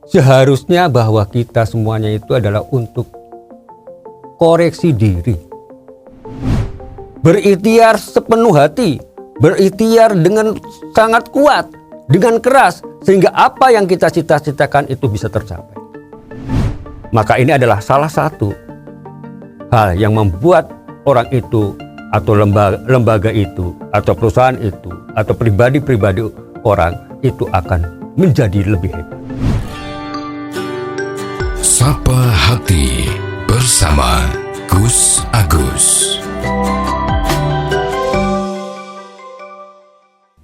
Seharusnya bahwa kita semuanya itu adalah untuk koreksi diri. Berikhtiar sepenuh hati, berikhtiar dengan sangat kuat, dengan keras, sehingga apa yang kita cita-citakan itu bisa tercapai. Maka ini adalah salah satu hal yang membuat orang itu atau lembaga itu atau perusahaan itu atau pribadi-pribadi orang itu akan menjadi lebih hebat. Sapa Hati bersama Gus Agus.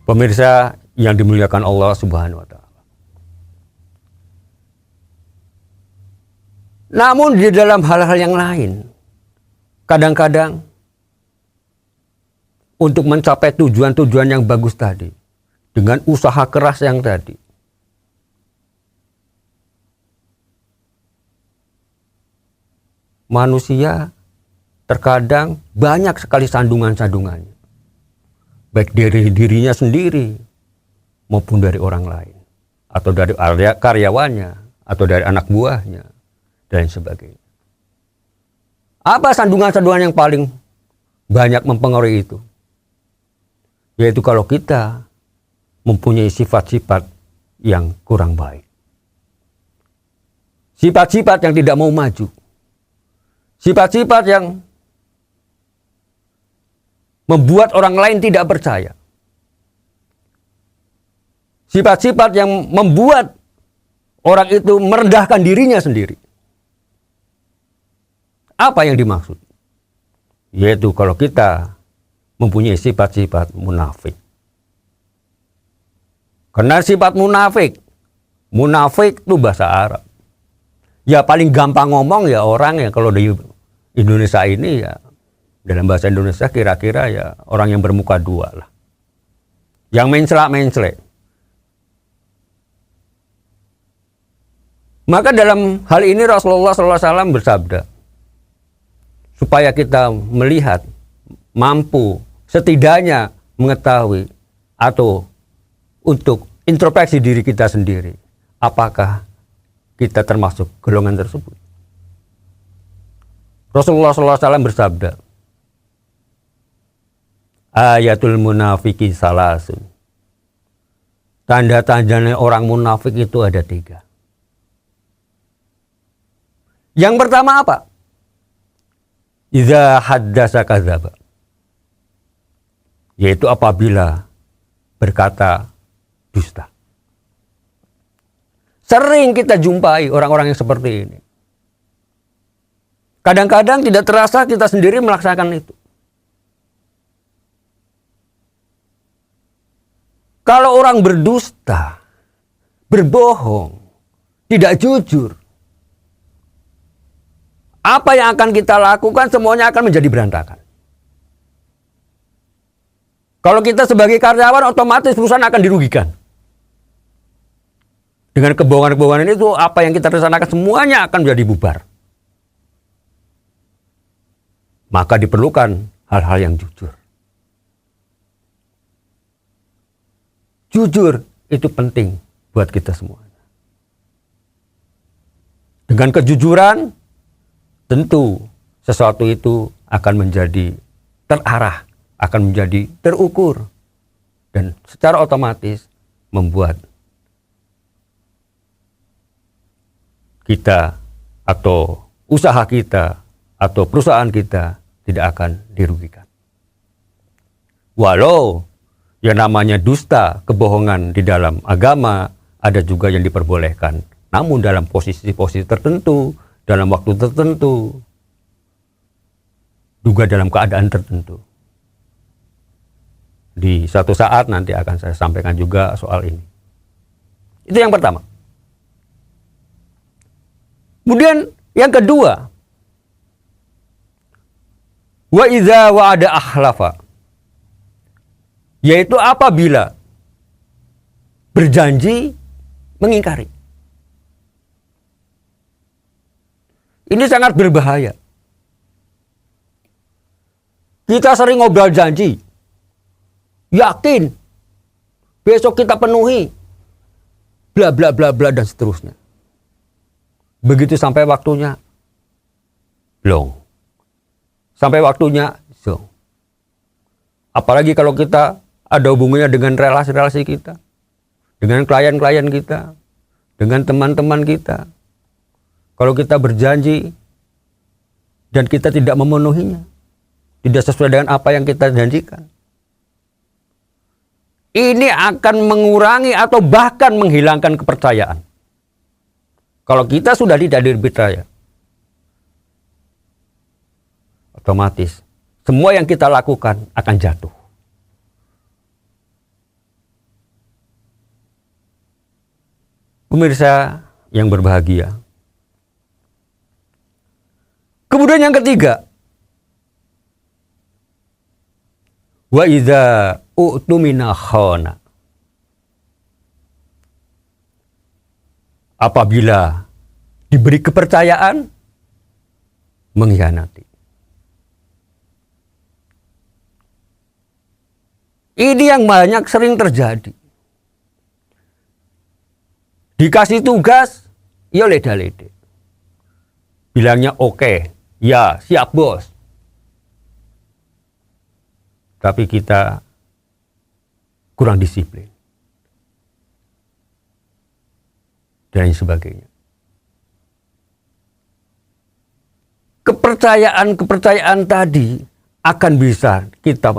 Pemirsa yang dimuliakan Allah Subhanahu wa Ta'ala. Namun di dalam hal-hal yang lain, kadang-kadang untuk mencapai tujuan-tujuan yang bagus tadi, dengan usaha keras yang tadi, manusia terkadang banyak sekali sandungan-sandungannya. Baik dari dirinya sendiri maupun dari orang lain. Atau dari karyawannya, atau dari anak buahnya, dan sebagainya. Apa sandungan-sandungan yang paling banyak mempengaruhi itu? Yaitu kalau kita mempunyai sifat-sifat yang kurang baik. Sifat-sifat yang tidak mau maju. Sifat-sifat yang membuat orang lain tidak percaya. Sifat-sifat yang membuat orang itu merendahkan dirinya sendiri. Apa yang dimaksud? Yaitu kalau kita mempunyai sifat-sifat munafik. Karena sifat munafik itu bahasa Arab. Ya paling gampang ngomong ya orang yang kalau di Indonesia ini ya dalam bahasa Indonesia kira-kira ya orang yang bermuka dua lah. Yang mencela-mencela. Maka dalam hal ini Rasulullah SAW bersabda, supaya kita melihat, mampu, setidaknya mengetahui, atau untuk introspeksi diri kita sendiri, apakah kita termasuk golongan tersebut. Rasulullah SAW bersabda, ayatul munafiki salasun. Tanda-tandanya orang munafik itu ada 3. Yang pertama apa? Idza haddasa kadzaba. Yaitu apabila berkata dusta. Sering kita jumpai orang-orang yang seperti ini. Kadang-kadang tidak terasa kita sendiri melaksanakan itu. Kalau orang berdusta, berbohong, tidak jujur, apa yang akan kita lakukan semuanya akan menjadi berantakan. Kalau kita sebagai karyawan otomatis perusahaan akan dirugikan. Dengan kebohongan-kebohongan itu apa yang kita rencanakan semuanya akan menjadi bubar. Maka diperlukan hal-hal yang jujur. Jujur itu penting buat kita semuanya. Dengan kejujuran tentu sesuatu itu akan menjadi terarah, akan menjadi terukur, dan secara otomatis membuat kita atau usaha kita atau perusahaan kita tidak akan dirugikan. Walau yang namanya dusta, kebohongan di dalam agama ada juga yang diperbolehkan, namun dalam posisi-posisi tertentu, dalam waktu tertentu, juga dalam keadaan tertentu. Di suatu saat nanti akan saya sampaikan juga soal ini. Itu yang pertama. Kemudian yang kedua, wa idza wa'ada akhlafa. Yaitu apabila berjanji mengingkari. Ini sangat berbahaya. Kita sering ngobrol janji. Yakin. Besok kita penuhi. Bla bla bla bla dan seterusnya. Begitu sampai waktunya, long. Sampai waktunya, zong. Apalagi kalau kita ada hubungannya dengan relasi-relasi kita, dengan klien-klien kita, dengan teman-teman kita. Kalau kita berjanji dan kita tidak memenuhinya, tidak sesuai dengan apa yang kita janjikan, ini akan mengurangi atau bahkan menghilangkan kepercayaan. Kalau kita sudah tidak dipercaya, otomatis semua yang kita lakukan akan jatuh. Pemirsa yang berbahagia. Kemudian yang ketiga, wa idza u'tumina khana. Apabila diberi kepercayaan, mengkhianati. Ini yang banyak sering terjadi. Dikasih tugas, ya leda-lede. Bilangnya oke, ya siap bos. Tapi kita kurang disiplin. Dan sebagainya. Kepercayaan tadi akan bisa kita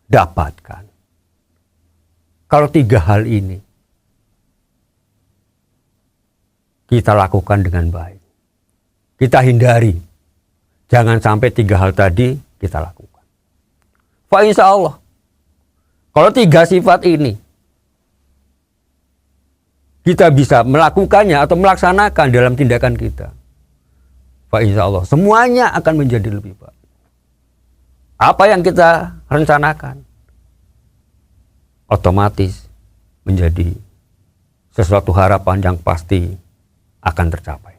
dapatkan kalau tiga hal ini kita lakukan dengan baik. Kita hindari. Jangan sampai tiga hal tadi kita lakukan. Fa insya Allah, kalau tiga sifat ini kita bisa melakukannya atau melaksanakan dalam tindakan kita, fa insya Allah semuanya akan menjadi lebih baik. Apa yang kita rencanakan otomatis menjadi sesuatu harapan yang pasti akan tercapai.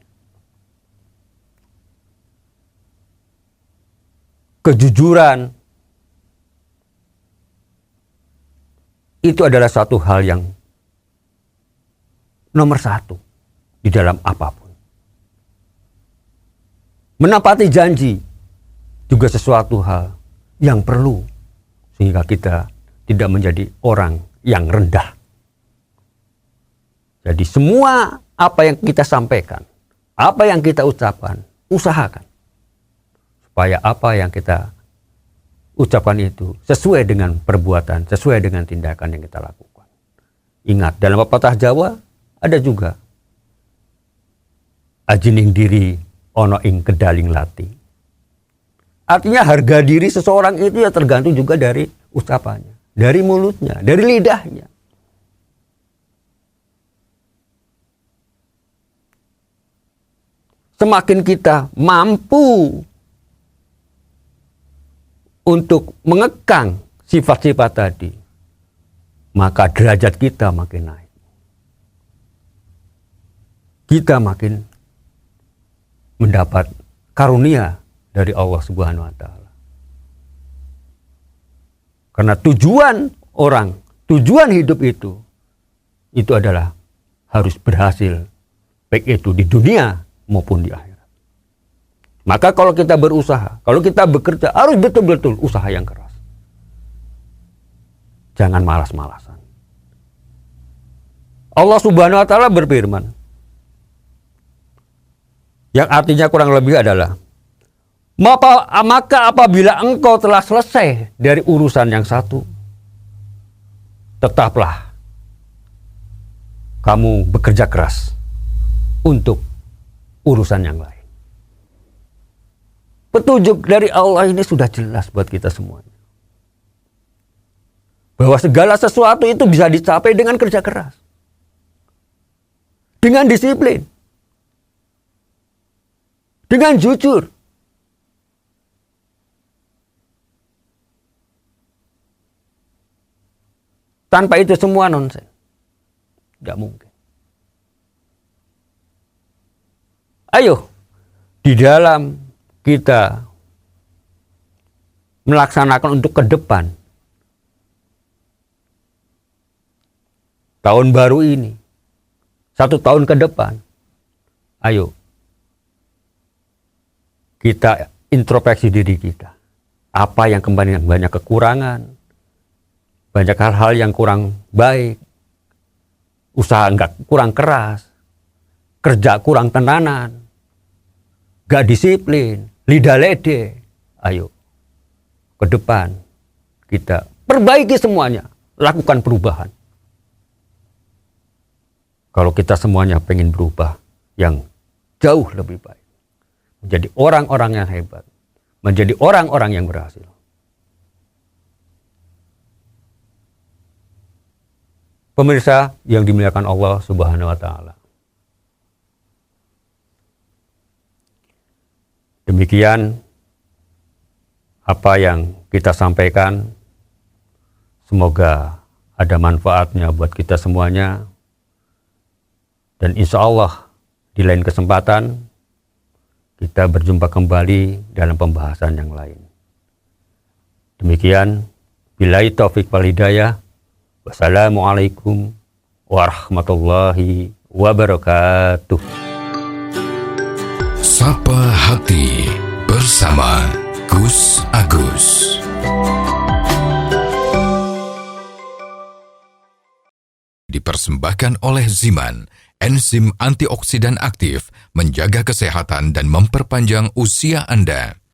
Kejujuran itu adalah satu hal yang nomor satu di dalam apapun. Menepati janji juga sesuatu hal yang perlu sehingga kita tidak menjadi orang yang rendah. Jadi semua apa yang kita sampaikan, apa yang kita ucapkan, usahakan supaya apa yang kita ucapkan itu sesuai dengan perbuatan, sesuai dengan tindakan yang kita lakukan. Ingat, dalam pepatah Jawa ada juga ajining diri ono ing kedaling lati. Artinya harga diri seseorang itu ya tergantung juga dari ucapannya, dari mulutnya, dari lidahnya. Semakin kita mampu untuk mengekang sifat-sifat tadi, maka derajat kita makin naik. Kita makin mendapat karunia dari Allah Subhanahu wa Ta'ala. Karena tujuan hidup itu adalah harus berhasil, baik itu di dunia maupun di akhirat. Maka kalau kita berusaha, kalau kita bekerja, harus betul-betul usaha yang keras. Jangan malas-malasan. Allah Subhanahu wa Ta'ala berfirman, yang artinya kurang lebih adalah, maka apabila engkau telah selesai dari urusan yang satu, tetaplah kamu bekerja keras untuk urusan yang lain. Petunjuk dari Allah ini sudah jelas buat kita semuanya. Bahwa segala sesuatu itu bisa dicapai dengan kerja keras. Dengan disiplin. Dengan jujur. Tanpa itu semua nonsen. Tidak mungkin. Ayo, di dalam kita melaksanakan untuk ke depan tahun baru ini, 1 tahun ke depan, ayo kita introspeksi diri kita. Apa yang kembali banyak kekurangan, banyak hal-hal yang kurang baik, usaha kurang keras, kerja kurang tenanan, gak disiplin, lidah lede. Ayo, ke depan kita perbaiki semuanya, lakukan perubahan. Kalau kita semuanya pengen berubah yang jauh lebih baik, menjadi orang-orang yang hebat, menjadi orang-orang yang berhasil. Pemirsa yang dimuliakan Allah Subhanahu wa taala. Demikian apa yang kita sampaikan. Semoga ada manfaatnya buat kita semuanya. Dan insya Allah di lain kesempatan kita berjumpa kembali dalam pembahasan yang lain. Demikian, billahi taufiq wal hidayah. Wassalamualaikum warahmatullahi wabarakatuh. Sapa Hati bersama Gus Agus. Dipersembahkan oleh Ziman, enzim antioksidan aktif, menjaga kesehatan dan memperpanjang usia Anda.